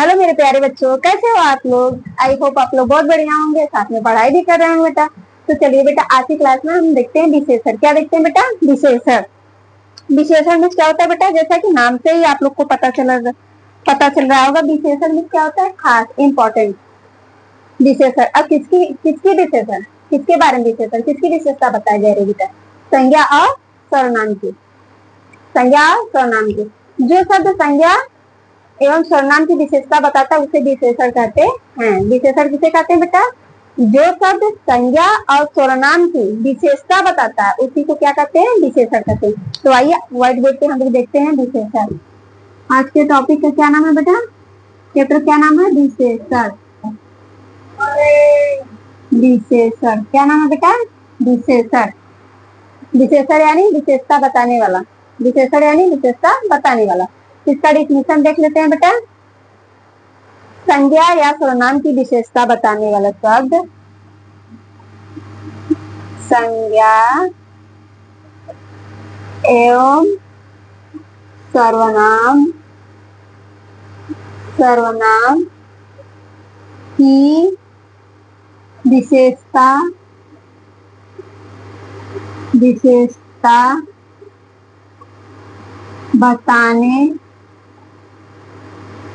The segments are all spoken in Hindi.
हेलो मेरे प्यारे बच्चों, कैसे हो आप लोग। आई होप आप लोग बहुत बढ़िया होंगे, साथ में पढ़ाई भी कर रहे हैं बेटा। तो चलिए बेटा, आज की क्लास में हम देखते हैं विशेषण। क्या देखते हैं बेटा? विशेषण। विशेषण में क्या होता है बेटा? जैसा कि नाम से ही आप लोग को पता चल रहा होगा, विशेषण में क्या होता है? खास, इंपॉर्टेंट विशेषण। अब किसकी विशेषण, किसके बारे में विशेषण, किसकी विशेषता बताई जा रही है बेटा? संज्ञा और सर्वनाम की। संज्ञा और सर्वनाम की। जो शब्द संज्ञा एवं सर्वनाम की विशेषता बताता है उसे विशेषण कहते हैं। विशेषण किसे कहते हैं बेटा? जो शब्द संज्ञा और सर्वनाम की विशेषता बताता है उसी को क्या कहते हैं? विशेषण कहते हैं। तो आइए व्हाइट बोर्ड पे हम लोग देखते हैं विशेषण। आज के टॉपिक का क्या नाम है बेटा? चैप्टर क्या नाम है? विशेषण। विशेषण क्या नाम है बेटा? विशेषण। विशेषण यानी विशेषता बताने वाला। विशेषण यानी विशेषता बताने वाला। इसका डिफिनेशन देख लेते हैं बेटा। संज्ञा या सर्वनाम की विशेषता बताने वाला शब्द संज्ञा एवं सर्वनाम की विशेषता बताने वाले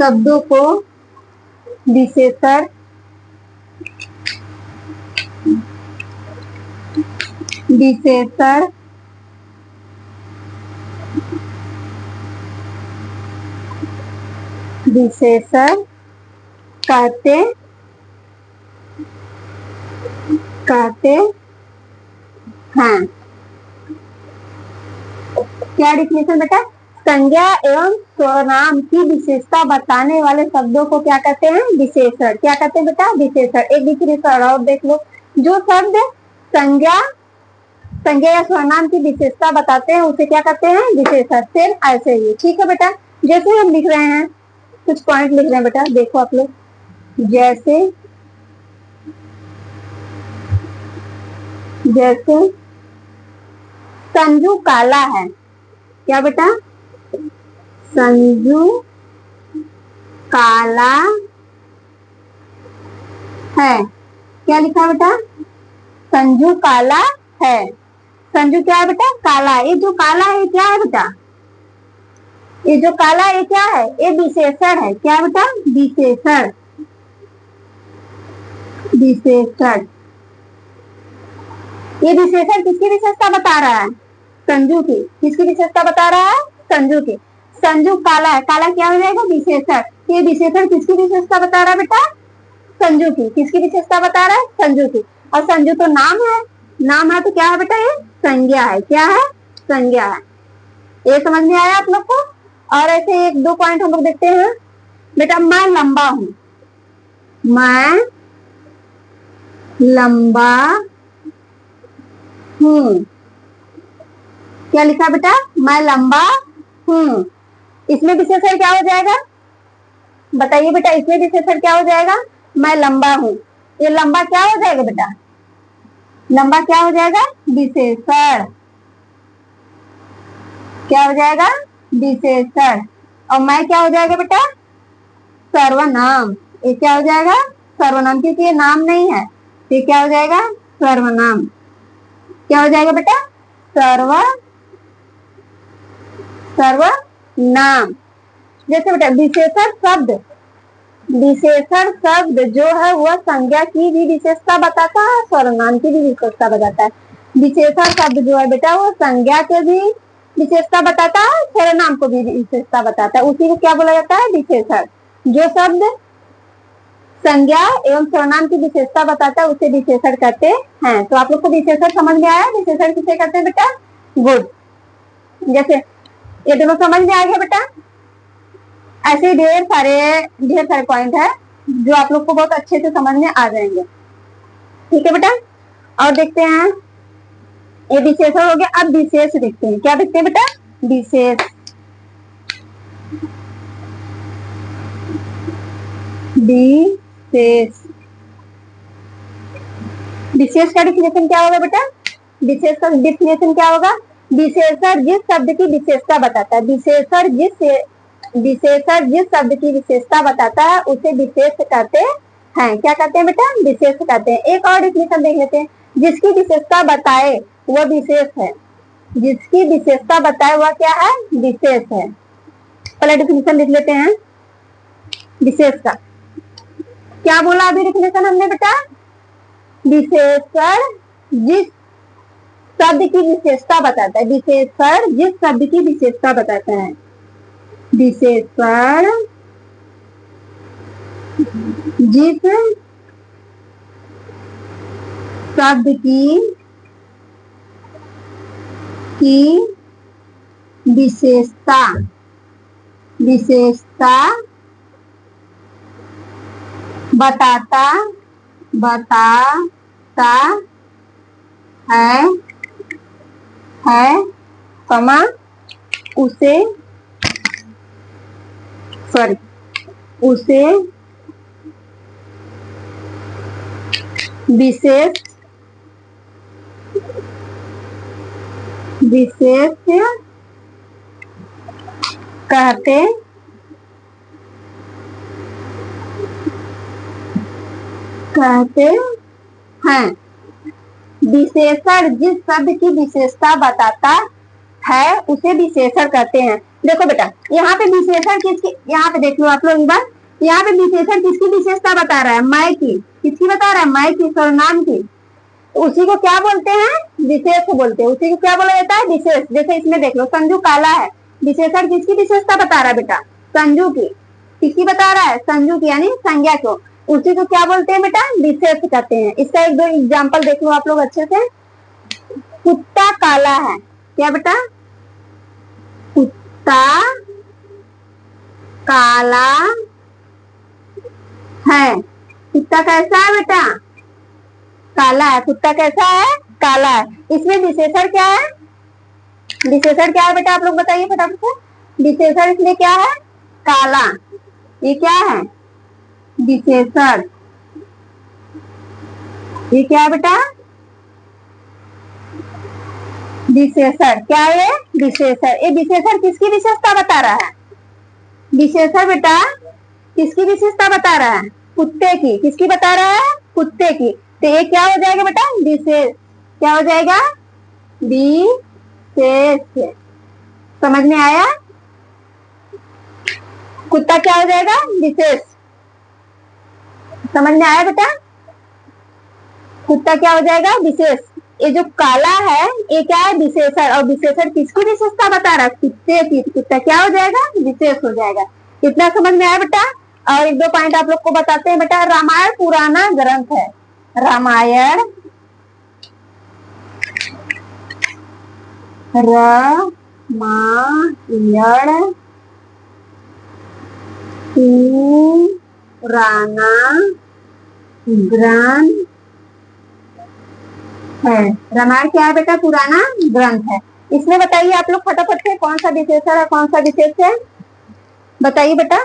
शब्दों को विशेषण कहते हैं। क्या डिफिनेशन बेटा? संज्ञा एवं सर्वनाम की विशेषता बताने वाले शब्दों को क्या कहते हैं? विशेषण। क्या कहते हैं बेटा? विशेषण। एक डिफिनेशन और देख लो। जो शब्द संज्ञा या सर्वनाम की विशेषता बताते हैं उसे क्या कहते हैं? विशेषण। सेम ऐसे ही, ठीक है बेटा। जैसे हम लिख रहे हैं, कुछ पॉइंट लिख रहे हैं बेटा, देखो आप लोग। जैसे संजू काला है। क्या बेटा? संजू काला है। क्या लिखा बेटा? संजू काला है। संजू क्या है बेटा? काला। ये जो काला है क्या है बेटा? ये जो काला है क्या है? ये विशेषण है। क्या बेटा? विशेषण। ये विशेषण किसकी विशेषता बता रहा है? संजू की। किसकी विशेषता बता रहा है? संजू की। संजू काला है, काला क्या हो जाएगा? विशेषण। ये विशेषण किसकी विशेषता बता रहा है बेटा? संजू की। किसकी विशेषता बता रहा है? संजू की। और संजू तो नाम है। नाम है तो क्या है बेटा? ये संज्ञा है। क्या है? संज्ञा है। ये समझ में आया आप लोग को? और ऐसे एक दो पॉइंट हम लोग देखते हैं बेटा। मैं लंबा हूं। मैं लंबा हूं। क्या लिखा बेटा? मैं लंबा हूं। इसमें विशेषण क्या हो जाएगा? बताइए बेटा, इसमें विशेषण क्या हो जाएगा? मैं लंबा हूं। ये लंबा क्या हो जाएगा बेटा? लंबा क्या हो जाएगा? विशेषण। क्या हो जाएगा? विशेषण। और मैं क्या हो जाएगा बेटा? सर्वनाम। ये क्या हो जाएगा? सर्वनाम, क्योंकि ये नाम नहीं है। ये क्या हो जाएगा? सर्वनाम। क्या हो जाएगा बेटा? सर्वनाम। जैसे बेटा विशेषण शब्द जो है वह संज्ञा की भी विशेषता बताता है, सर्वनाम की भी विशेषता बताता है। विशेषण शब्द जो है बेटा वो संज्ञा के भी विशेषता बताता है, सर्वनाम को भी विशेषता बताता है। उसी को क्या बोला जाता है? विशेषण। जो शब्द संज्ञा एवं सर्वनाम की विशेषता बताता है उसे विशेषण कहते हैं। तो आप लोग को विशेषण समझ में आया? विशेषण किसे कहते हैं बेटा? गुड। जैसे ये दोनों समझ में आ गया बेटा। ऐसे ढेर सारे पॉइंट है जो आप लोग को बहुत अच्छे से समझ में आ जाएंगे। ठीक है बेटा। और देखते हैं, ये विशेषण हो गया। अब विशेष देखते हैं। क्या देखते हैं बेटा? विशेष। विशेष विशेष का डिफिनेशन क्या होगा बेटा? विशेष का डिफिनेशन क्या होगा? विशेषण जिस शब्द की विशेषता बताता है, विशेषण जिस शब्द की विशेषता बताता है उसे विशेष कहते हैं। क्या कहते हैं बेटा? विशेष कहते हैं। एक और डिफिनेशन देख लेते हैं। जिसकी विशेषता बताए वह विशेष है। जिसकी विशेषता बताए वह क्या है? विशेष है। पहले डिफिनेशन लिख लेते हैं विशेष का। क्या बोला अभी डिफिनेशन हमने बेटा? विशेषण जिस शब्द की विशेषता बताता है। विशेषण जिस शब्द की विशेषता बताता है। विशेषण जिस शब्द की विशेषता बताता है कमा उसे विशेष कहते हैं। विशेषण जिस शब्द की विशेषता बताता है उसे विशेषण कहते हैं। देखो बेटा यहाँ पे विशेषण किसकी, यहाँ पे देख लो आप लोग एक बार, यहाँ पे विशेषण किसकी विशेषता बता रहा है? मैं की। किसकी बता रहा है? मैं की, सर्वनाम की। उसी को क्या बोलते हैं? विशेष बोलते हैं। उसी को क्या बोला जाता है? विशेष। जैसे इसमें देख लो संजू काला है, विशेषण किसकी विशेषता बता रहा है बेटा? संजू की। किसकी बता रहा है? संजू की, यानी संज्ञा को। उसी को क्या बोलते हैं बेटा? विशेष कहते हैं। इसका एक दो एग्जाम्पल देख लो आप लोग अच्छे से। कुत्ता काला है। क्या बेटा? कुत्ता काला है। कुत्ता कैसा है बेटा? काला है। कुत्ता कैसा है? काला है। इसमें विशेषण क्या है? विशेषण क्या है बेटा? आप लोग बताइए फटाफट से। विशेषण इसमें क्या है? काला। ये क्या है? विशेषण। ये क्या है बेटा? विशेषण। क्या है? विशेषण। ये विशेषण किसकी विशेषता बता रहा है? विशेषण बेटा किसकी विशेषता बता रहा है? कुत्ते की। किसकी बता रहा है? कुत्ते की। तो ये क्या हो जाएगा बेटा? विशेष। क्या हो जाएगा? विशेष। समझ में आया? कुत्ता क्या हो जाएगा? विशेष। समझ में आया बेटा? कुत्ता क्या हो जाएगा? विशेष। ये जो काला है ये क्या है? विशेषण। और विशेषण किसकी विशेषता बता रहा है? कुत्ते की। कुत्ता क्या हो जाएगा? विशेष हो जाएगा। इतना समझ में आया बेटा? और एक दो पॉइंट आप लोग को बताते हैं बेटा। रामायण पुराना ग्रंथ है। रामायण पुराना ग्रंथ है। रामायण क्या है बेटा? पुराना ग्रंथ है। इसमें बताइए आप लोग फटाफट से कौन सा विशेषण है, कौन सा विशेष है? बताइए बेटा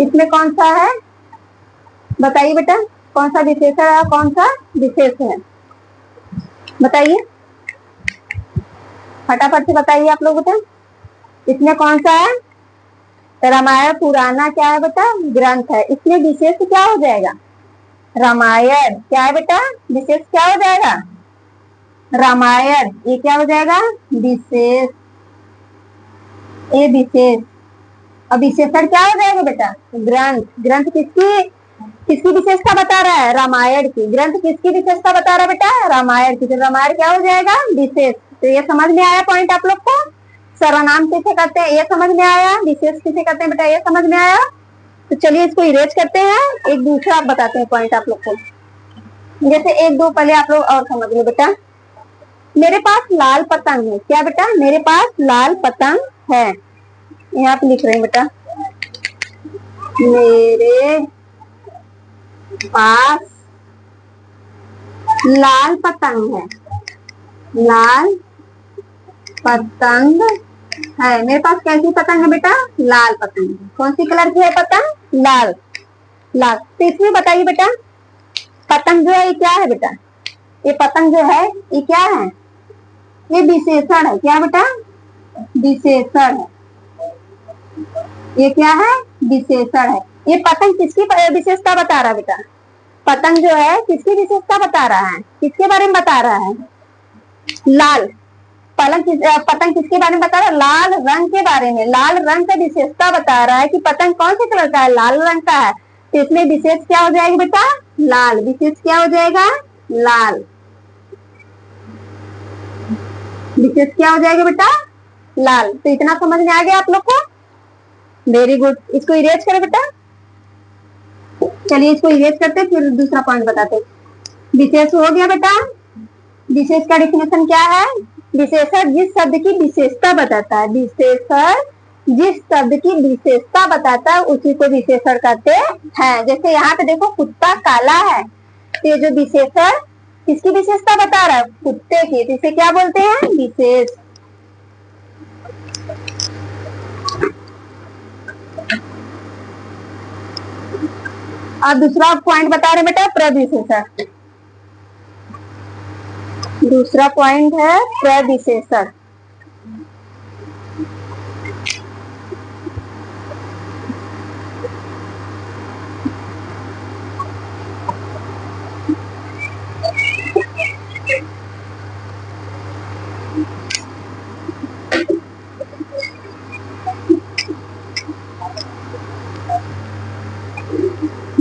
इसमें कौन सा है? बताइए बेटा कौन सा विशेषण है, कौन सा विशेष है? बताइए फटाफट से बताइए आप लोग बेटा। इसमें कौन सा है? रामायण पुराना क्या है बेटा? ग्रंथ है। इसमें विशेष क्या हो जाएगा? रामायण। क्या है बेटा? विशेष क्या हो जाएगा? रामायण। ये क्या हो जाएगा? विशेष। ये विशेष। अब विशेषण क्या हो जाएगा बेटा? ग्रंथ। ग्रंथ किसकी विशेषता बता रहा है? रामायण की। ग्रंथ किसकी विशेषता बता रहा है बेटा? रामायण की। तो रामायण क्या हो जाएगा? विशेष। तो ये समझ में आया पॉइंट आप लोग को? सर्वनाम किसे कहते हैं ये समझ में आया? विशेष किसे कहते हैं बेटा ये समझ में आया? तो चलिए इसको इरेज करते हैं। एक दूसरा आप बताते हैं पॉइंट आप लोग को। जैसे एक दो पहले आप लोग और समझ लो बेटा। मेरे पास लाल पतंग है। क्या बेटा? मेरे पास लाल पतंग है। यहाँ पे लिख रहे हैं बेटा मेरे पास लाल पतंग है। लाल पतंग है। मेरे पास कैसी पतंग है बेटा? लाल पतंग है। कौन सी कलर की है पतंग? लाल। लाल। तो इसमें बताइए बेटा पतंग जो है ये क्या है बेटा, ये पतंग जो है ये क्या है, ये विशेषण है। क्या बेटा, विशेषण है। ये क्या है, विशेषण है। ये पतंग किसकी विशेषता बता रहा है बेटा, पतंग जो है किसकी विशेषता बता रहा है, किसके बारे में बता रहा है, लाल। पतंग किसके बारे में बता रहा है, लाल रंग के बारे में। लाल रंग का विशेषता बता रहा है कि पतंग कौन से कलर का है, लाल रंग का है। तो इसमें विशेष क्या हो जाएगा बेटा, लाल। विशेष क्या हो जाएगा, लाल। विशेष क्या हो जाएगा बेटा, लाल। तो इतना समझ में आ गया आप लोग को, वेरी गुड। इसको इरेज करो बेटा, चलिए इसको इरेज करते फिर दूसरा पॉइंट बताते। विशेष हो गया बेटा। विशेष का डेफिनेशन क्या है, विशेषण जिस शब्द की विशेषता बताता है, विशेषण जिस शब्द की विशेषता बताता है उसी को विशेषण कहते हैं। जैसे यहाँ पे देखो कुत्ता काला है, तो ये जो विशेषण किसकी विशेषता बता रहा है, कुत्ते की, तो इसे क्या बोलते हैं, विशेष। अब दूसरा पॉइंट बता रहे बेटा, प्रविशेषण। दूसरा पॉइंट है प्रविशेषण।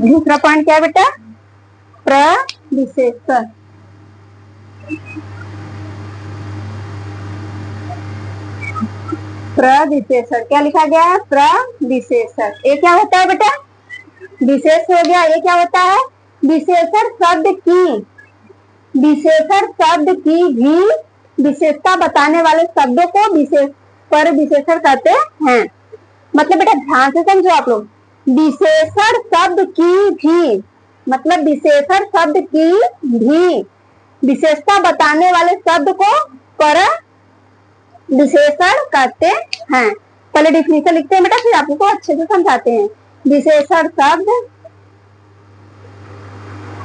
दूसरा पॉइंट क्या है बेटा, प्रविशेषण। प्रविशेषण क्या लिखा गया है, प्रविशेषण। ये क्या होता है बेटा, विशेष हो गया। ये क्या होता है, विशेषण शब्द की, विशेषण शब्द की भी विशेषता बताने वाले शब्दों को विशेष पर विशेषण कहते हैं। मतलब बेटा ध्यान से समझो आप लोग, विशेषण शब्द की भी, मतलब विशेषण शब्द की भी विशेषता बताने वाले शब्द को पर विशेषण कहते हैं। पहले डिफिनेशन लिखते हैं बेटा, फिर आपको अच्छे से समझाते हैं। विशेषण शब्द,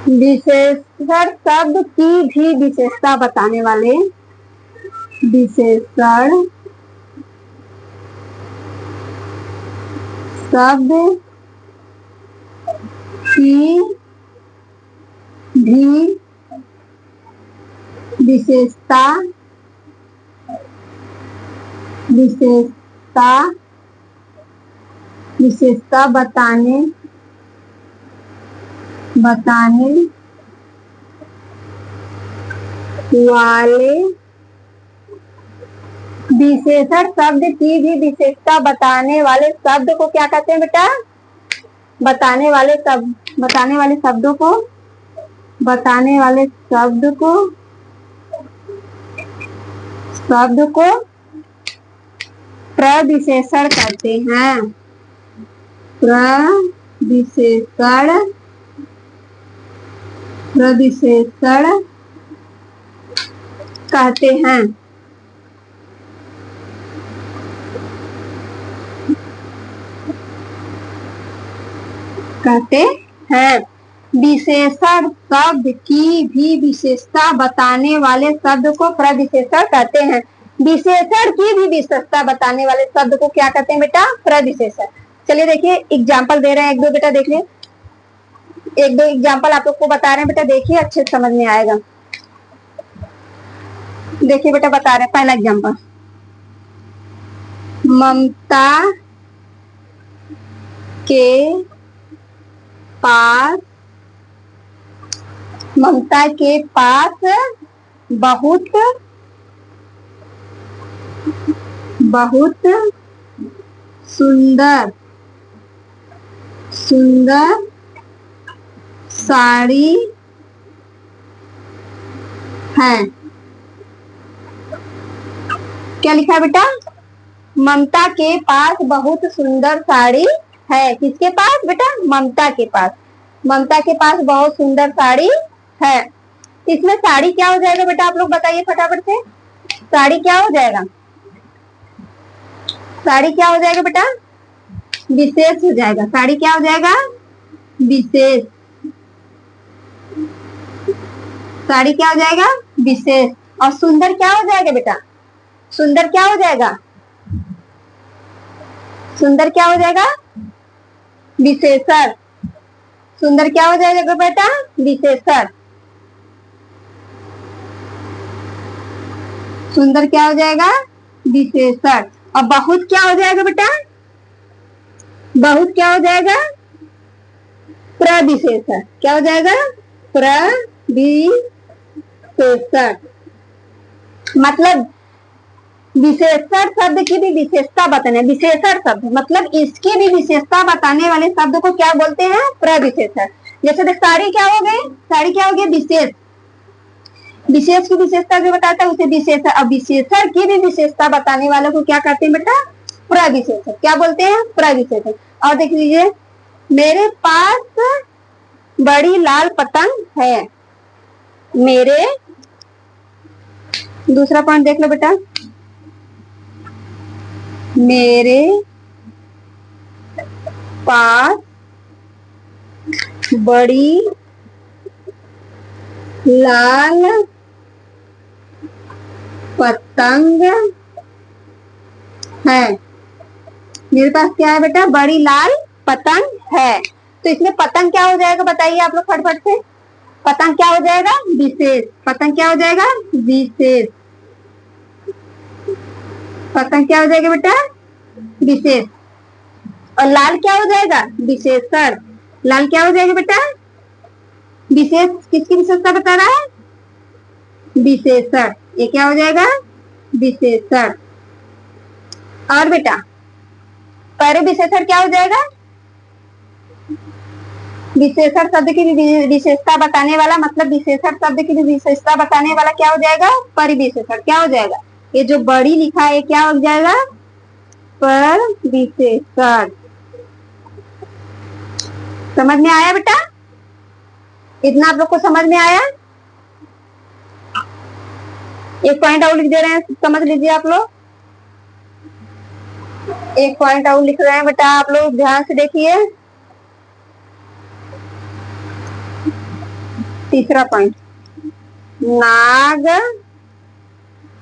विशेषण शब्द की भी विशेषता बताने वाले, विशेषण शब्द की भी विशेषता, विशेषता, विशेषता बताने वाले, विशेषण शब्द की भी विशेषता बताने वाले शब्द को क्या कहते हैं बेटा, बताने वाले शब्द, बताने वाले शब्दों को, बताने वाले शब्द को, शब्द को प्रविशेषण कहते हैं। प्रविशेषण, प्रविशेषण कहते हैं। कहते हैं। विशेषण शब्द की भी विशेषता बताने वाले शब्द को प्रविशेषण कहते हैं। विशेषण की भी विशेषता बताने वाले शब्द को क्या कहते हैं बेटा, प्रविशेषण। चलिए देखिए एग्जाम्पल दे रहे हैं, एक दो बेटा देख लीजिए। एक दो एग्जाम्पल आप लोग को बता रहे हैं बेटा, देखिए अच्छे समझ में आएगा। देखिए बेटा बता रहे हैं, पहला एग्जाम्पल, ममता के पास, ममता के पास बहुत बहुत सुंदर सुंदर साड़ी है। क्या लिखा है बेटा, ममता के पास बहुत सुंदर साड़ी है। किसके पास बेटा, ममता के पास। ममता के पास बहुत सुंदर साड़ी है। इसमें साड़ी क्या हो जाएगा बेटा, आप लोग बताइए फटाफट से। साड़ी क्या हो जाएगा, साड़ी क्या हो जाएगा बेटा, विशेष हो जाएगा। साड़ी क्या हो जाएगा, विशेष। साड़ी क्या हो जाएगा? विशेष। और सुंदर क्या हो जाएगा बेटा? सुंदर क्या हो जाएगा? सुंदर क्या हो जाएगा? विशेषण। सुंदर क्या हो जाएगा बेटा? विशेषण। सुंदर क्या हो जाएगा? विशेषण। और बहुत क्या हो जाएगा बेटा? बहुत क्या हो जाएगा? प्रविशेषण। क्या हो जाएगा? प्रविशेषण। मतलब विशेषण शब्द की भी विशेषता बताने, विशेषण शब्द मतलब इसकी भी विशेषता बताने वाले शब्द को क्या बोलते हैं? प्रविशेषण। जैसे देख, साड़ी क्या हो गई? साड़ी क्या हो गया? विशेष। विशेष की विशेषता जो बताता है उसे विशेषण। अब विशेषण की भी विशेषता बताने वालों को क्या कहते हैं बेटा? प्रविशेषण। क्या बोलते हैं? प्रविशेषण। और देख लीजिए, मेरे पास बड़ी लाल पतंग है। मेरे, दूसरा पॉइंट देख लो बेटा, मेरे पास बड़ी लाल पतंग है। मेरे पास क्या है बेटा? बड़ी लाल पतंग है। तो इसमें पतंग क्या हो जाएगा बताइए आप लोग फटफट से। पतंग क्या हो जाएगा? विशेष। पतंग क्या हो जाएगा? विशेष। पतंग क्या हो जाएगा बेटा? विशेष। और लाल क्या हो जाएगा? विशेषण। लाल क्या हो जाएगा बेटा? विशेष। किसकी विशेषता बता रहा है? विशेषण। ये क्या हो जाएगा? विशेषण। और बेटा परिविशेषण क्या हो जाएगा? विशेषण शब्द की विशेषता बताने वाला, मतलब विशेषण शब्द की विशेषता बताने वाला क्या हो जाएगा? परिविशेषण। क्या हो जाएगा? ये जो बड़ी लिखा है क्या हो जाएगा? परिविशेषण। समझ में आया बेटा? इतना आप लोग को समझ में आया? एक पॉइंट और लिख दे रहे हैं, समझ लीजिए आप लोग। एक पॉइंट और लिख रहे हैं बेटा, आप लोग ध्यान से देखिए। तीसरा पॉइंट, नाग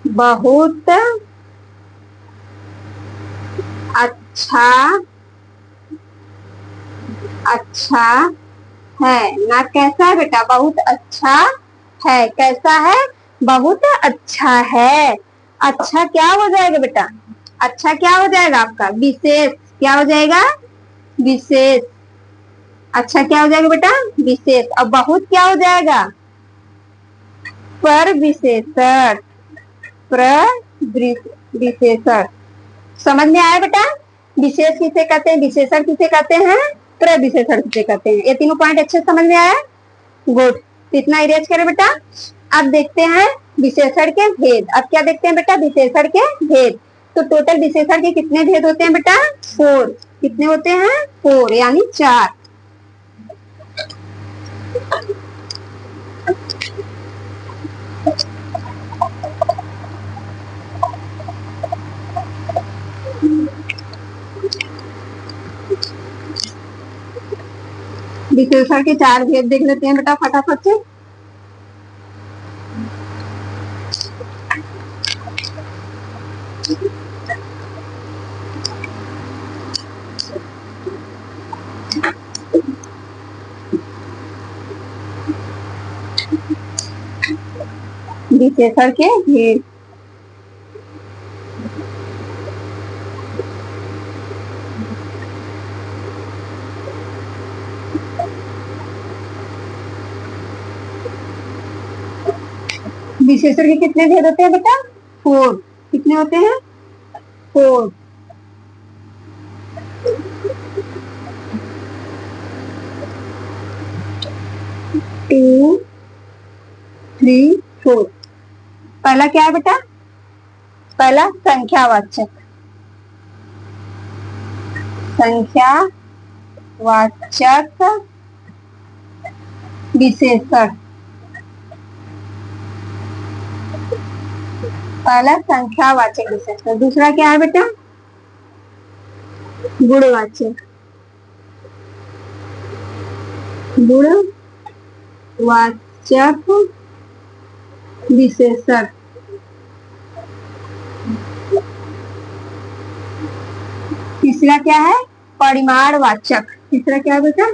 बहुत अच्छा अच्छा है। नाग कैसा है बेटा? बहुत अच्छा है। कैसा है? बहुत अच्छा है। अच्छा क्या हो जाएगा बेटा? अच्छा क्या हो जाएगा आपका? विशेष। क्या हो जाएगा? विशेष। अच्छा क्या हो जाएगा बेटा? विशेष। और बहुत क्या हो जाएगा? प्रविशेषण। प्रविशेषण। समझ में आया बेटा? विशेष किसे कहते हैं? विशेषण किसे कहते हैं? प्रविशेषण किसे कहते हैं? ये तीनों पॉइंट अच्छे समझ में आया? गुड। इतना इरेज करें बेटा। अब देखते हैं विशेषण के भेद। अब क्या देखते हैं बेटा? विशेषण के भेद। तो टोटल विशेषण के कितने भेद होते हैं बेटा? 4। कितने होते हैं? 4 यानी 4। विशेषण के 4 भेद देख लेते हैं बेटा फटाफट से। विशेषण के भेद। विशेषण के कितने भेद होते हैं बेटा? 4। कितने होते हैं? 4। 2, 3, 4। पहला क्या है बेटा? पहला संख्यावाचक। संख्यावाचक विशेषण। पहला संख्यावाचक विशेषण। दूसरा क्या है बेटा? गुणवाचक। गुणवाचक विशेषण। तीसरा क्या है? परिमाणवाचक। तीसरा क्या है बेटा?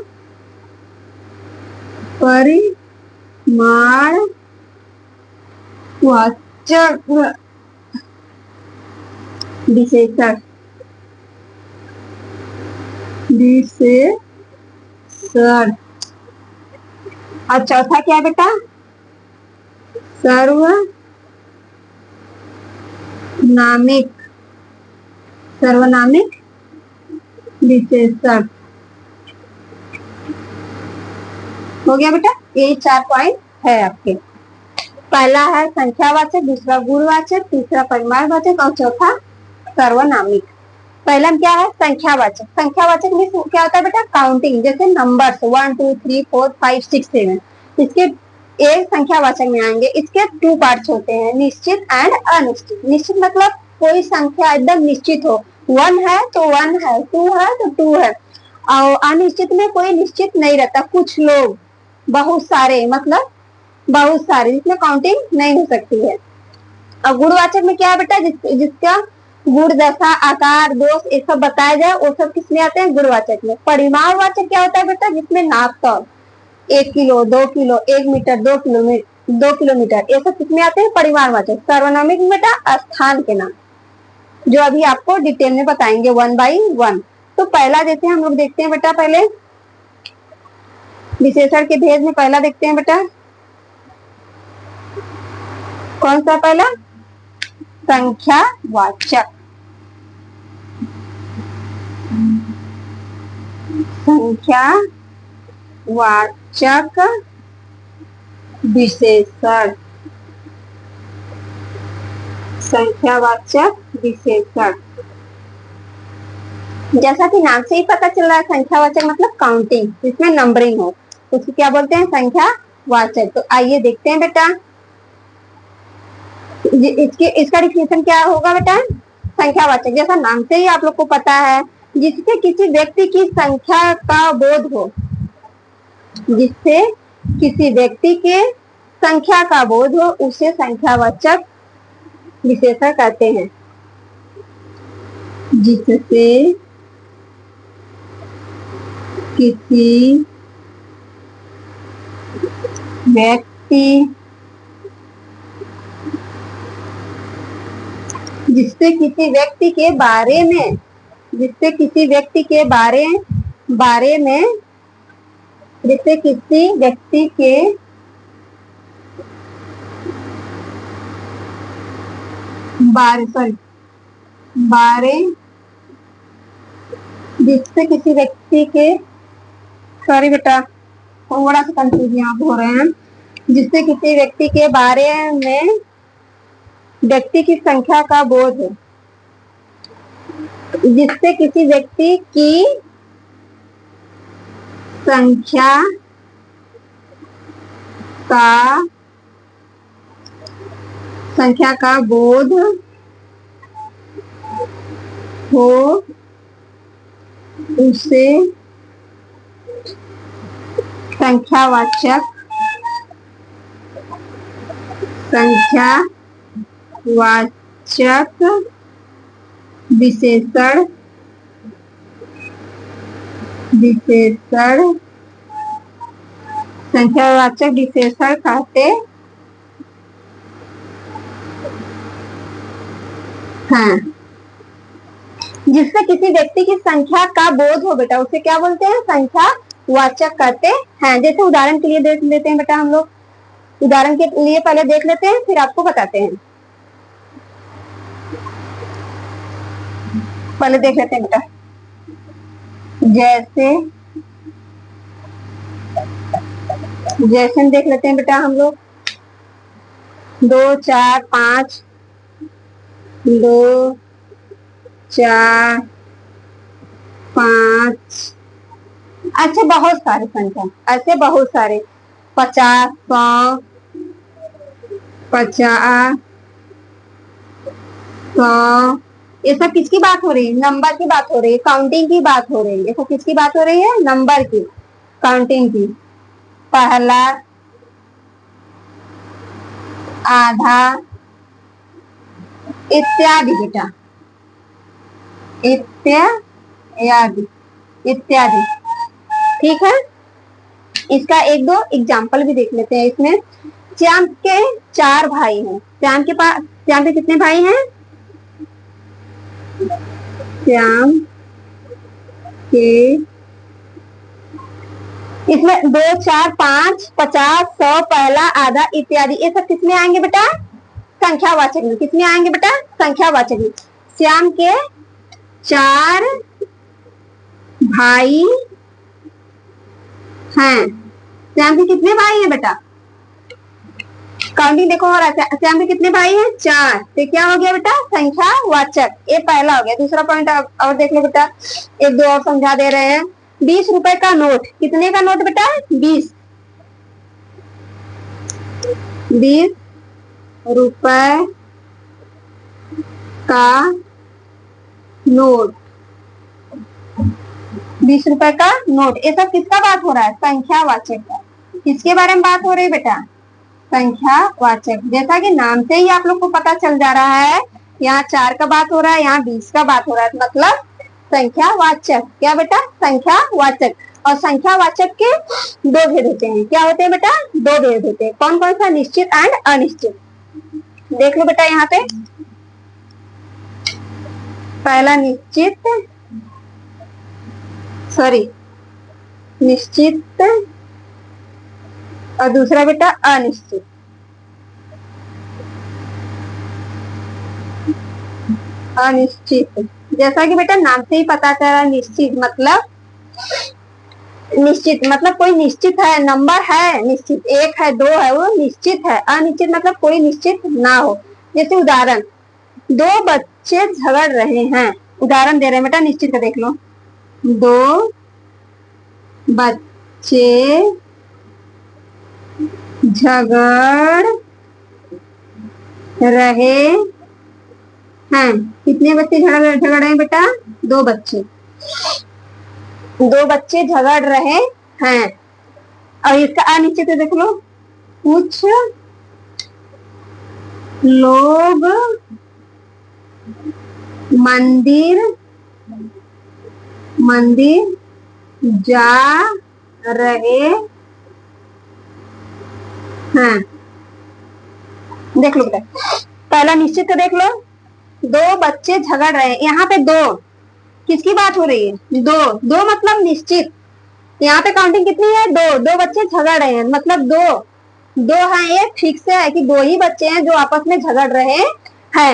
परिमाणवाचक विशेषण। विशेषण। और चौथा क्या है बेटा? सर्वनामिक। सर्वनामिक विशेषण। हो गया बेटा, ये 4 पॉइंट है आपके। पहला है संख्यावाचक, दूसरा गुणवाचक, तीसरा परिमाणवाचक और चौथा सर्वनामिक। पहला क्या है? संख्यावाचक। संख्यावाचक में क्या होता है बेटा? काउंटिंग, जैसे नंबर्स 1 2 3 4 5 6 7, इसके एक संख्यावाचक में आएंगे। इसके 2 पार्ट्स होते हैं, निश्चित एंड अनिश्चित। निश्चित मतलब कोई संख्या एकदम निश्चित हो, 1 है तो 1 है, 2 है तो 2 है। और अनिश्चित में कोई निश्चित नहीं रहता, कुछ लोग, बहुत सारे, मतलब बहुत सारे, जिसमें काउंटिंग नहीं हो सकती है। और गुणवाचक में क्या है बेटा? जिसका गुण, दशा, आकार, दोष ये सब बताया जाए, वो सब किसमें आते हैं? गुणवाचक में। परिमाणवाचक क्या होता है बेटा? जिसमें नाप तौल, 1 किलो, 2 किलो, 1 मीटर, 2 किलोमीटर, ये सब किसमें आते हैं? परिमाणवाचक। सर्वनामिक में बेटा स्थान के नाम, जो अभी आपको डिटेल में बताएंगे 1 बाई 1। तो पहला जैसे हम लोग देखते हैं बेटा, पहले विशेषण के भेद में पहला देखते हैं बेटा, कौन सा? पहला संख्यावाचक। संख्यावाचक विशेषण। संख्यावाचक विशेषण, जैसा कि नाम से ही पता चल रहा है, संख्यावाचक मतलब काउंटिंग, जिसमें नंबरिंग हो, उसको क्या बोलते हैं? संख्यावाचक। तो आइए देखते हैं बेटा, इसका डिफिनेशन क्या होगा बेटा? संख्यावाचक, जैसा नाम से ही आप लोग को पता है, जिससे किसी व्यक्ति की संख्या का बोध हो, जिससे किसी व्यक्ति के संख्या का बोध हो, उसे संख्यावाचक विशेषण कहते हैं। जिससे किसी व्यक्ति के बारे में, जिससे किसी व्यक्ति के बारे में, जिससे किसी व्यक्ति के जिससे किसी व्यक्ति के, सॉरी बेटा थोड़ा सा कंफ्यूज यहाँ हो रहे हैं, जिससे किसी व्यक्ति के बारे में व्यक्ति की संख्या का बोध हो, जिससे किसी व्यक्ति की संख्या का बोध हो, उसे संख्यावाचक विशेषण संख्यावाचक विशेषण कहते हैं। जिससे किसी व्यक्ति की संख्या का बोध हो बेटा, उसे क्या बोलते हैं? संख्यावाचक कहते हैं। जैसे उदाहरण के लिए देख लेते हैं बेटा, हम लोग उदाहरण के लिए पहले देख लेते हैं, फिर आपको बताते हैं। पहले देख लेते हैं बेटा, जैसे देख लेते हैं बेटा हम लोग, 2 4 5, 2 4 5, ऐसे बहुत सारे संख्या, ऐसे बहुत सारे 50 100 50 100, ये सब किसकी बात हो रही है? नंबर की बात हो रही है, काउंटिंग की बात हो रही है। ये सब किसकी बात हो रही है? नंबर की, काउंटिंग की। पहला आधा इत्यादि बेटा, इत्यादि इत्यादि। ठीक है, इसका एक दो एग्जाम्पल भी देख लेते हैं। इसमें श्याम के 4 भाई हैं। श्याम के कितने भाई हैं? श्याम के, इसमें 2, 4, 5, 50, 100, पहला, आधा, इत्यादि, ये सब किसमें आएंगे बेटा? संख्यावाचक में। किसमें आएंगे बेटा? संख्यावाचक में। श्याम के 4 भाई हैं। श्याम के कितने भाई हैं बेटा? काउंटिंग देखो हो रहा है। श्याम के कितने भाई हैं? 4। तो क्या हो गया बेटा? संख्यावाचक। ये पहला हो गया। दूसरा पॉइंट और देख लो बेटा, एक दो और समझा दे रहे हैं। 20 रुपए का नोट, कितने का नोट बेटा? 20 रुपए का नोट, 20 रुपए का नोट। ये सब किसका बात हो रहा है? संख्यावाचक का। किसके बारे में बात हो रही है बेटा? संख्यावाचक। जैसा कि नाम से ही आप लोग को पता चल जा रहा है, यहाँ 4 का बात हो रहा है, यहाँ 20 का बात हो रहा है, मतलब संख्यावाचक। क्या बेटा? संख्यावाचक। और संख्यावाचक के 2 भेद होते हैं। क्या होते हैं बेटा? 2 भेद होते हैं। कौन कौन सा? निश्चित एंड अनिश्चित। देख लो बेटा यहाँ पे, पहला निश्चित और दूसरा बेटा अनिश्चित। अनिश्चित, जैसा कि बेटा नाम से ही पता चला, निश्चित मतलब कोई निश्चित है, नंबर है निश्चित, 1 है 2 है, वो निश्चित है। अनिश्चित मतलब कोई निश्चित ना हो। जैसे उदाहरण, 2 बच्चे झगड़ रहे हैं। उदाहरण दे रहे हैं बेटा निश्चित का, देख लो। 2 बच्चे झगड़ रहे हैं। कितने बच्चे झगड़ रहे हैं बेटा? 2 बच्चे। 2 बच्चे झगड़ रहे हैं। और इसका अनिश्चित देख लो, कुछ लोग मंदिर जा रहे हैं। देख लो बेटा, पहला निश्चित का देख लो, 2 बच्चे झगड़ रहे हैं। यहाँ पे 2 किसकी बात हो रही है? 2 मतलब निश्चित। यहाँ पे काउंटिंग कितनी है? 2 बच्चे झगड़ रहे हैं, मतलब 2 है, ये फिक्स है कि 2 ही बच्चे हैं जो आपस में झगड़ रहे हैं।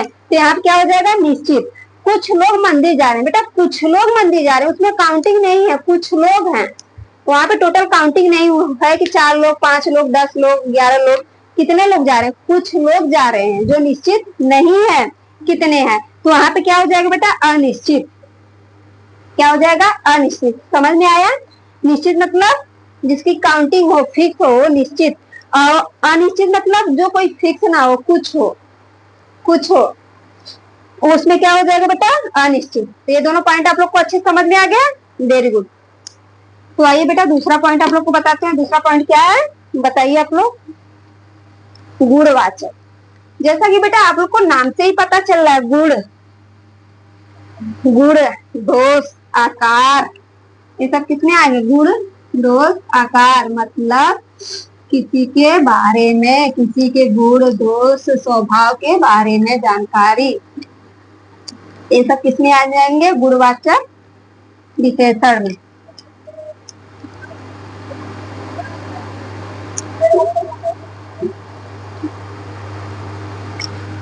तो यहाँ पे क्या हो जाएगा? निश्चित। कुछ लोग मंदिर जा रहे हैं बेटा, कुछ लोग मंदिर जा रहे हैं, उसमें काउंटिंग नहीं है, कुछ लोग हैं। वहां पे टोटल काउंटिंग नहीं है कि 4 लोग, 5 लोग, 10 लोग, 11 लोग, कितने लोग जा रहे हैं? कुछ लोग जा रहे हैं, जो निश्चित नहीं है कितने हैं। तो वहां पे क्या हो जाएगा बेटा? अनिश्चित। क्या हो जाएगा? अनिश्चित। समझ में आया? निश्चित मतलब जिसकी काउंटिंग हो, फिक्स हो, निश्चित। और अनिश्चित मतलब जो कोई फिक्स ना हो, कुछ हो, उसमें क्या हो जाएगा बेटा? अनिश्चित। तो ये दोनों पॉइंट आप लोग को अच्छे समझ में आ गया? Very good. तो आइए बेटा दूसरा पॉइंट आप लोग को बताते हैं। दूसरा पॉइंट क्या है बताइए आप लोग? गुणवाचक। जैसा कि बेटा आप लोग को नाम से ही पता चल रहा है, गुण, दोष, आकार, ये सब किसमें आएंगे? गुण, दोष, आकार, मतलब किसी के बारे में, किसी के गुण, दोष, स्वभाव के बारे में जानकारी, ये सब किसमें आ जाएंगे? गुणवाचक विशेषण में।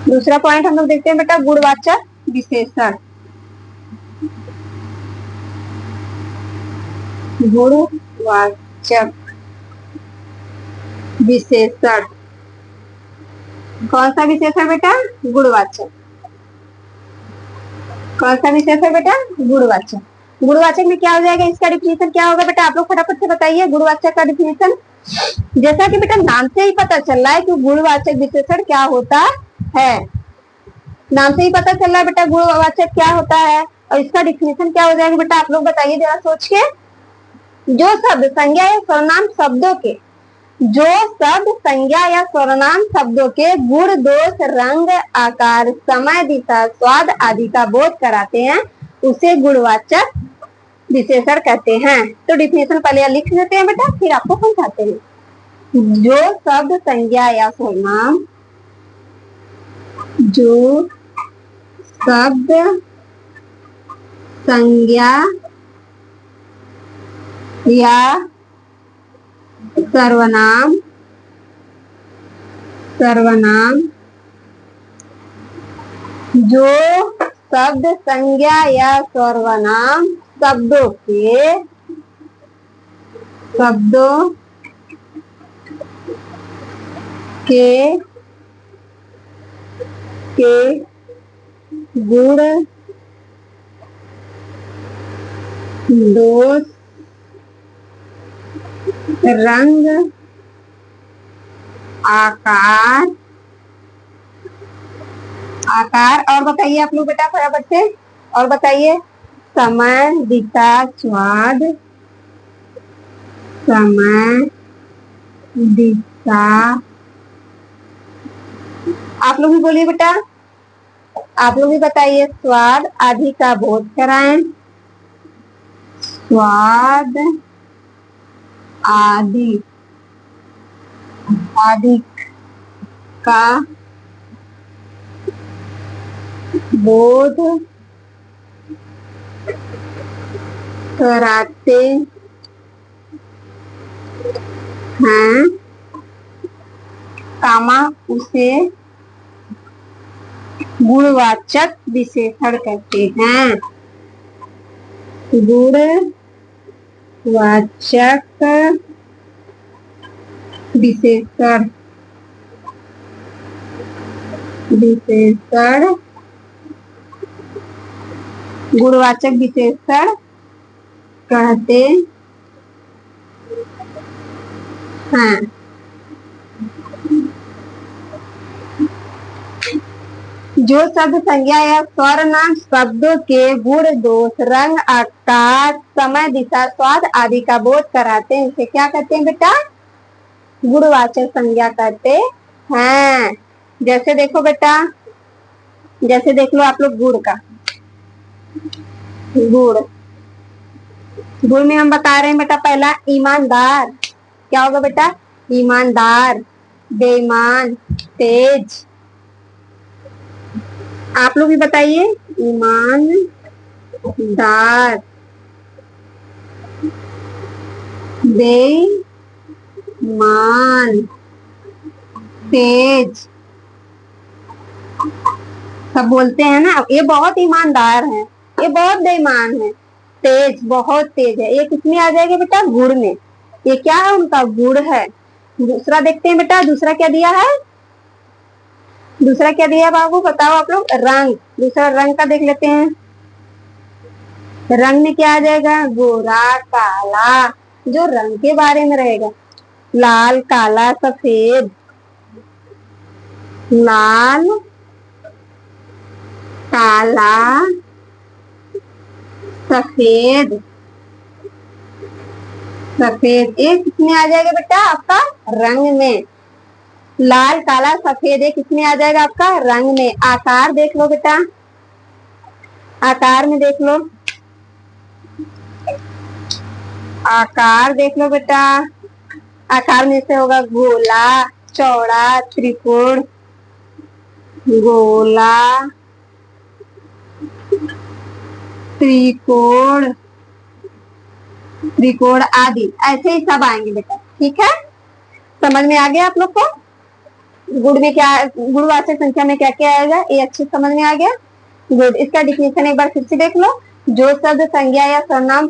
दूसरा पॉइंट हम लोग देखते हैं बेटा, गुणवाचक विशेषण। गुणवाचक विशेषण कौन सा विशेषण बेटा? गुणवाचक। कौन सा विशेषण है बेटा? गुणवाचक। गुणवाचक में क्या हो जाएगा? इसका डिफिनेशन क्या होगा बेटा? आप लोग फटाफट से बताइए गुणवाचक का डिफिनेशन। जैसा कि बेटा नाम से ही पता चल रहा है कि गुणवाचक विशेषण क्या होता है। नाम से ही पता चल रहा है बेटा गुणवाचक क्या होता है, और इसका डिफिनेशन क्या हो जाएगा बेटा? आप लोग बताइए जरा सोच के। जो शब्द संज्ञा या सर्वनाम शब्दों के जो शब्द संज्ञा या सर्वनाम शब्दों के गुण, दोष, रंग, आकार, समय, दिशा, स्वाद आदि का बोध कराते हैं उसे गुणवाचक विशेषण कहते हैं। तो डिफिनेशन पहले लिख लेते हैं बेटा, फिर आपको समझाते हैं। जो शब्द संज्ञा या सर्वनाम, जो शब्द संज्ञा या सर्वनाम जो शब्द संज्ञा या सर्वनाम शब्दों के गुण, दोष, रंग, आकार और बताइए आप लोग बेटा फटाफट से, और बताइए समय, दिशा, स्वाद, समय, दिशा, आप लोग भी बोलिए बेटा, आप लोग भी बताइए, स्वाद आदि का बोध कराएं, स्वाद आदि का बोध कराते हैं, कामा उसे गुणवाचक विशेषण कहते हैं। गुणवाचक विशेषण गुणवाचक विशेषण कहते हैं। जो शब्द संज्ञा या सर्वनाम शब्दों के गुण, दोष, रंग, आकार, समय, दिशा, स्वाद आदि का बोध कराते हैं उसे क्या कहते हैं बेटा? गुणवाचक संज्ञा कहते हैं। जैसे देखो बेटा, जैसे देख लो आप लोग गुड़ का, गुड़ में हम बता रहे हैं बेटा पहला ईमानदार, क्या होगा बेटा? ईमानदार, बेईमान, तेज। आप लोग भी बताइए, ईमानदार, बेईमान, तेज, सब बोलते हैं ना, ये बहुत ईमानदार है, ये बहुत बेईमान है, तेज, बहुत तेज है। ये किसमें आ जाएगा बेटा? गुड़ में। ये क्या है? उनका गुड़ है। दूसरा देखते हैं बेटा, दूसरा क्या दिया है? दूसरा क्या दिया बाबू, बताओ आप लोग? रंग। दूसरा रंग का देख लेते हैं। रंग में क्या आ जाएगा? गोरा, काला, जो रंग के बारे में रहेगा। लाल, काला, सफेद, लाल, काला, सफेद, सफेद, ये किसमें आ जाएगा बेटा? आपका रंग में। लाल, काला, सफेद, ये किसमें आ जाएगा? आपका रंग में। आकार देख लो बेटा, आकार में देख लो, आकार देख लो बेटा। आकार में से होगा गोला, चौड़ा, त्रिकोण, गोला, त्रिकोण, त्रिकोण आदि, ऐसे ही सब आएंगे बेटा। ठीक है, समझ में आ गया आप लोग को? गुड़ में क्या, गुणवाचक संख्या में क्या क्या आएगा, ये अच्छे समझ में आ गया। गुड। इसका डिफिनेशन एक बार फिर से देख लो। जो शब्द संज्ञा या सर्वनाम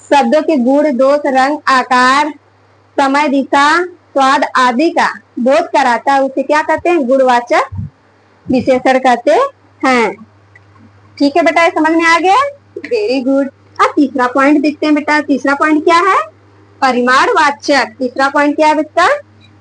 शब्दों के गुण, दोष, रंग, आकार, समय, दिशा, स्वाद आदि का बोध कराता है उसे क्या कहते हैं? गुणवाचक विशेषण कहते हैं। ठीक है बेटा, ये समझ में आ गया? Very good. अब तीसरा पॉइंट देखते हैं बेटा। तीसरा पॉइंट क्या है? परिमाणवाचक। तीसरा पॉइंट क्या है बेटा?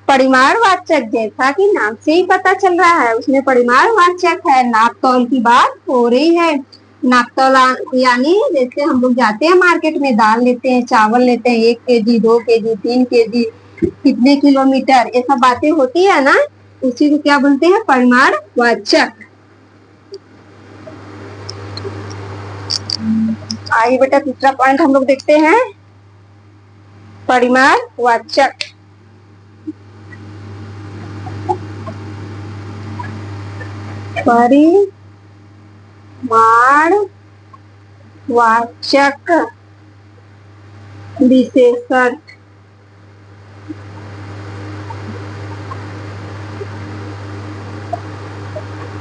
परिमाणवाचक। जैसा कि नाम से ही पता चल रहा है, उसमें परिमाणवाचक है, नाप तौल की बात हो रही है। नापतोल यानी जैसे हम लोग जाते हैं मार्केट में, दाल लेते हैं, चावल लेते हैं, 1 केजी, 2 केजी, 3 केजी, कितने किलोमीटर, ये सब बातें होती है ना, उसी को क्या बोलते हैं, परिमाणवाचक। आइए बेटा तीसरा पॉइंट हम लोग देखते हैं, परिमाणवाचक। परिमाणवाचक विशेषण।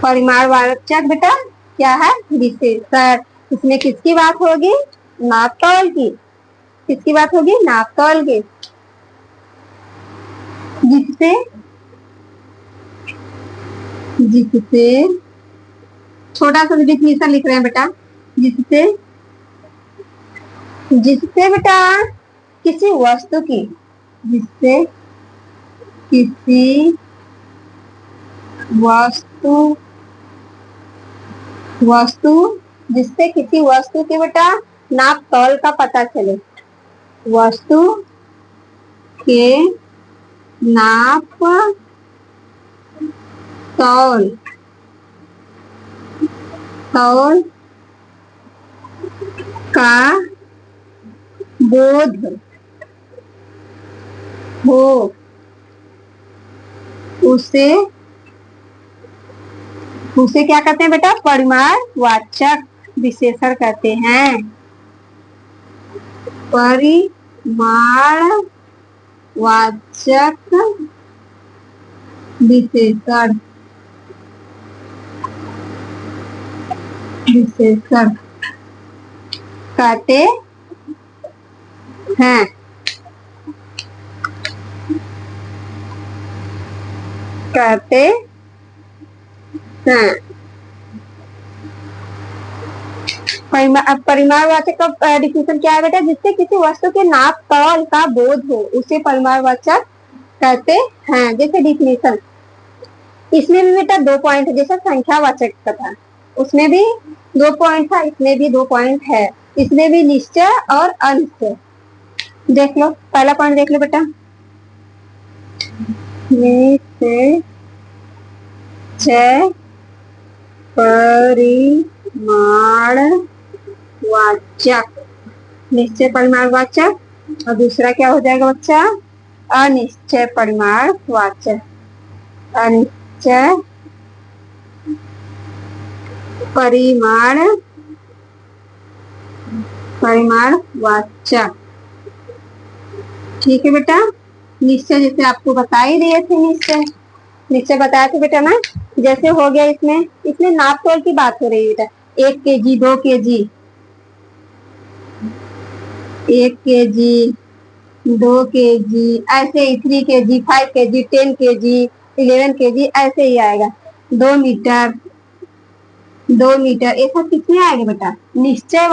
परिमाणवाचक बेटा क्या है, विशेषण। इसमें किसकी बात होगी, नापतोल की। किसकी बात होगी, नापतोल की। जिससे जिससे छोटा सा डिफिनेशन लिख रहे हैं बेटा, जिससे जिससे बेटा किसी वस्तु की, जिससे किसी वस्तु जिससे किसी वस्तु के बेटा नाप तौल का पता चले। वस्तु के नाप तौल का बोध हो, उसे क्या कहते हैं बेटा, परिमाणवाचक विशेषण कहते हैं। परिमाणवाचक विशेषण कहते हैं। परिमाणवाचक का डिफिनेशन क्या है बेटा, जिससे किसी वस्तु के नाप तौल का बोध हो, उसे परिमाणवाचक कहते हैं। जैसे डिफिनेशन, इसमें भी बेटा 2 पॉइंट, जैसे संख्यावाचक का था उसमें भी 2 पॉइंट था, इसमें भी 2 पॉइंट है। इसमें भी निश्चय और अनिश्चय। देख लो पहला पॉइंट देख लो बेटा, निश्चय परिमाणवाचक, निश्चय परिमाणवाचक। और दूसरा क्या हो जाएगा बच्चा, अनिश्चय परिमाणवाचक। अनिश्चय परिमाणवाचक। ठीक है बेटा। निश्चय जैसे आपको बता ही दिए थे, निश्चय बताया थे बेटा ना। जैसे हो गया इसमें नाप तोल की बात हो रही है बेटा, 1 केजी, 2 केजी, 1 केजी, 2 केजी, ऐसे ही 3 केजी, 5 केजी, 10 केजी, 11 केजी, ऐसे ही आएगा। 2 मीटर, 2 मीटर, ऐसा कितने आएगा बेटा, निश्चय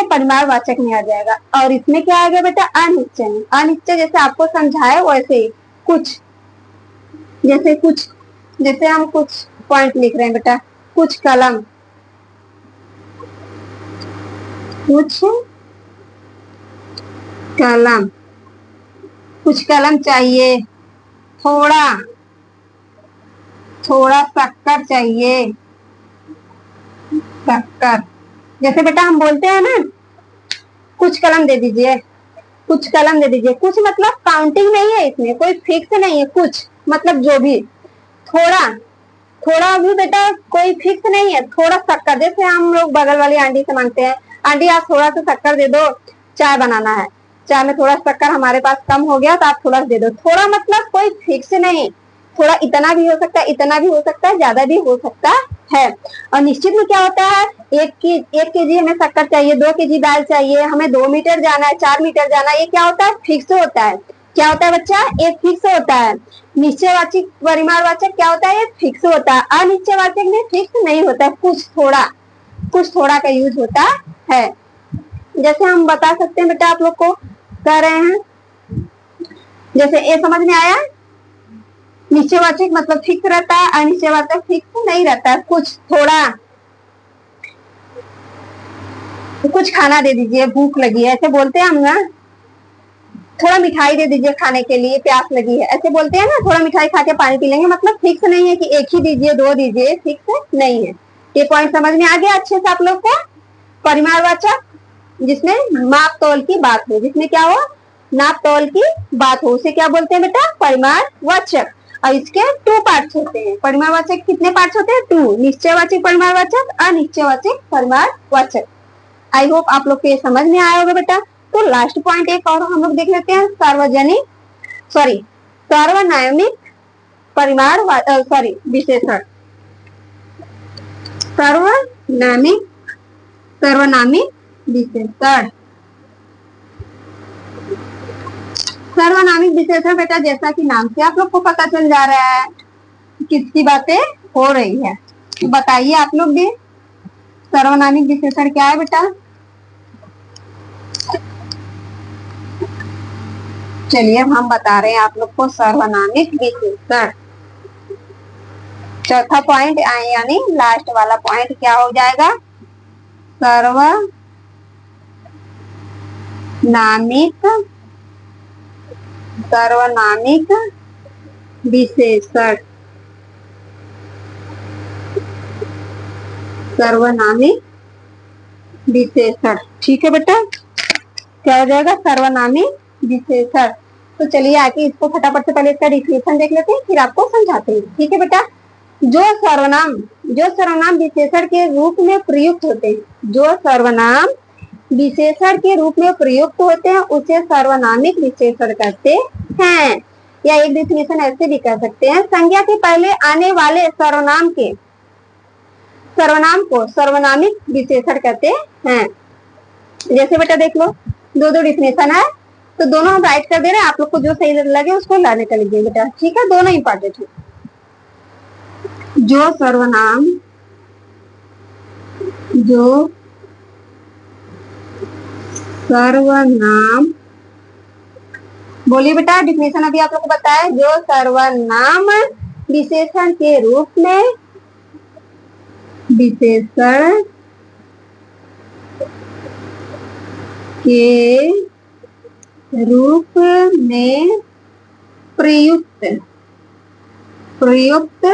परिमाणवाचक में आ जाएगा। और इसमें क्या आएगा बेटा, अनिश्चय में। अनिश्चय जैसे आपको समझाए वैसे ही, जैसे हम कुछ पॉइंट लिख रहे हैं बेटा, कुछ कलम चाहिए, थोड़ा शक्कर चाहिए, शक्कर। जैसे बेटा हम बोलते हैं ना, कुछ कलम दे दीजिए, कुछ मतलब काउंटिंग नहीं है, इसमें कोई फिक्स नहीं है। कुछ मतलब जो भी, थोड़ा भी बेटा कोई फिक्स नहीं है। थोड़ा शक्कर, जैसे हम लोग बगल वाली आंटी से मांगते हैं, आंटी आप थोड़ा सा शक्कर दे दो, चाय बनाना है, चाय में थोड़ा शक्कर हमारे पास कम हो गया तो आप थोड़ा दे दो। थोड़ा मतलब कोई फिक्स नहीं, थोड़ा इतना भी हो सकता है, इतना भी हो सकता है, ज्यादा भी हो सकता है। और निश्चित में क्या होता है, 1 केजी हमें शक्कर चाहिए, 2 केजी दाल चाहिए, हमें 2 मीटर जाना है, 4 मीटर जाना है, ये क्या होता है, फिक्स होता है। क्या होता है बच्चा, एक फिक्स होता है। निश्चयवाचक परिमाणवाचक क्या होता है, फिक्स होता है। अनिश्चयवाचक में फिक्स नहीं होता है, कुछ थोड़ा का यूज होता है। जैसे हम बता सकते हैं बेटा, आप लोग को कह रहे हैं, जैसे ये समझ में आया, निश्चयवाचक मतलब फिक्स रहता है, अनिश्चयवाचक फिक्स नहीं रहता है। कुछ थोड़ा, कुछ खाना दे दीजिए, भूख लगी है, ऐसे बोलते हैं हम ना। थोड़ा मिठाई दे दीजिए खाने के लिए, प्यास लगी है, ऐसे बोलते हैं ना। थोड़ा मिठाई खा के पानी पी लेंगे, मतलब फिक्स नहीं है कि एक ही दीजिए, दो दीजिए, फिक्स नहीं है। ये पॉइंट समझ में आ गया अच्छे से आप लोग को। परिमाणवाचक जिसमें माप तौल की बात हो, जिसमें क्या हो, नाप तौल की बात हो, उसे क्या बोलते हैं बेटा, परिमाणवाचक। और इसके टू पार्ट्स होते हैं। परिमाणवाचक कितने पार्ट्स होते हैं, टू। निश्चयवाचक परिमाणवाचक, अनिश्चयवाचक परिमाणवाचक। आई होप आप लोग को ये समझ में आया होगा बेटा। तो लास्ट पॉइंट एक और हम लोग देख लेते हैं, सार्वजनिक सार्वनामिक परिमाण विशेषण। सर्वनामिक विशेषण। सर्वनामिक विशेषण बेटा जैसा कि नाम से आप लोग को पता चल जा रहा है किसकी बातें हो रही है। तो बताइए आप लोग भी, सर्वनामिक विशेषण क्या है बेटा। चलिए अब हम बता रहे हैं आप लोग को सर्वनामिक विशेषण। चौथा पॉइंट यानी लास्ट वाला पॉइंट क्या हो जाएगा, सर्वनामिक विशेषण। सर्वनामिक विशेषण, ठीक है बेटा। क्या हो जाएगा, सर्वनामिक विशेषण। तो चलिए आगे इसको फटाफट से पहले इसका डिफिनेशन देख लेते हैं, फिर आपको समझाते हैं, ठीक है बेटा। जो सर्वनाम विशेषण के रूप में प्रयुक्त होते हैं, जो सर्वनाम विशेषण के रूप में प्रयुक्त होते हैं उसे सर्वनामिक विशेषण कहते हैं। या एक डिफिनेशन ऐसे भी कह सकते हैं, संज्ञा के पहले आने वाले सर्वनाम को सर्वनामिक विशेषण कहते हैं। जैसे बेटा देख लो, दो डिफिनेशन है, तो दोनों हम राइट कर दे रहे हैं, आप लोग को जो सही लगे उसको लाने का लीजिए बेटा, ठीक है। दोनों इंपॉर्टेंट है। जो सर्वनाम, बोलिए बेटा डिफिनेशन अभी आप लोग को बताया। जो सर्वनाम विशेषण के रूप में प्रयुक्त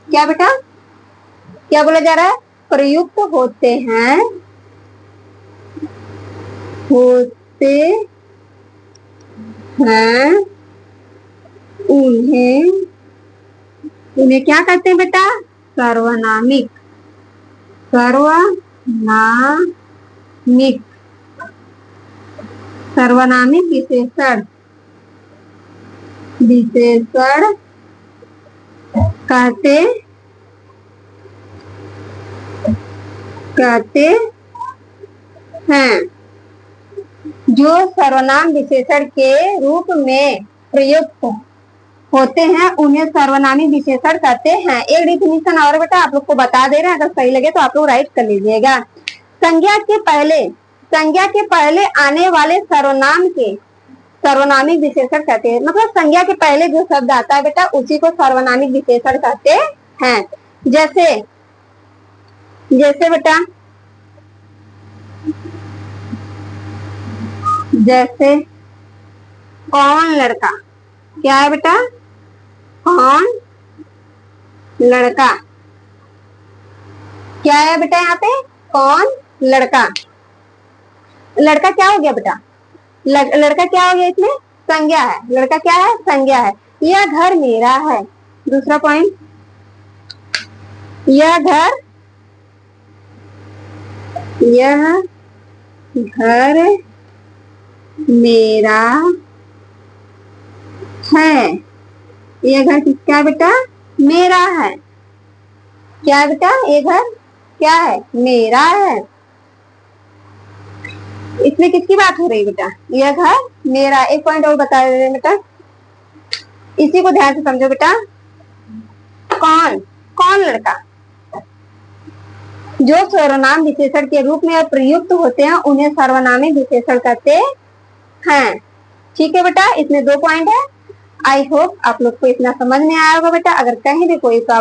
क्या बेटा, क्या बोला जा रहा है, प्रयुक्त होते हैं उन्हें क्या कहते हैं बेटा, सर्वनामिक विशेषण कहते हैं। जो सर्वनाम विशेषण के रूप में प्रयुक्त होते हैं उन्हें सर्वनामी विशेषण कहते हैं। एक डिफिनेशन और बेटा आप लोग को बता दे रहे हैं, अगर सही लगे तो आप लोग राइट कर लीजिएगा। संज्ञा के पहले आने वाले सर्वनाम के सर्वनामिक विशेषण कहते हैं। मतलब संज्ञा के पहले जो शब्द आता है बेटा उसी को सर्वनामिक विशेषण कहते हैं। जैसे बेटा, जैसे कौन लड़का, क्या है बेटा, कौन लड़का, क्या है बेटा यहाँ पे, कौन लड़का। लड़का क्या हो गया बेटा, लड़का क्या हो गया, इसमें संज्ञा है। लड़का क्या है, संज्ञा है। यह घर मेरा है। दूसरा पॉइंट, यह घर मेरा है। यह घर किसका है बेटा, मेरा है। क्या है बेटा, ये घर क्या है, मेरा है। इसमें किसकी बात हो रही है बेटा, यह घर मेरा। एक पॉइंट और बता रहे हैं बेटा, इसी को ध्यान से समझो बेटा। कौन लड़का, जो सर्वनाम विशेषण के रूप में प्रयुक्त होते हैं उन्हें सर्वनामिक विशेषण कहते हैं। ठीक है बेटा, इसमें 2 पॉइंट है। आई होप आप लोग को इतना समझ में आया होगा बेटा। अगर कहीं भी कोई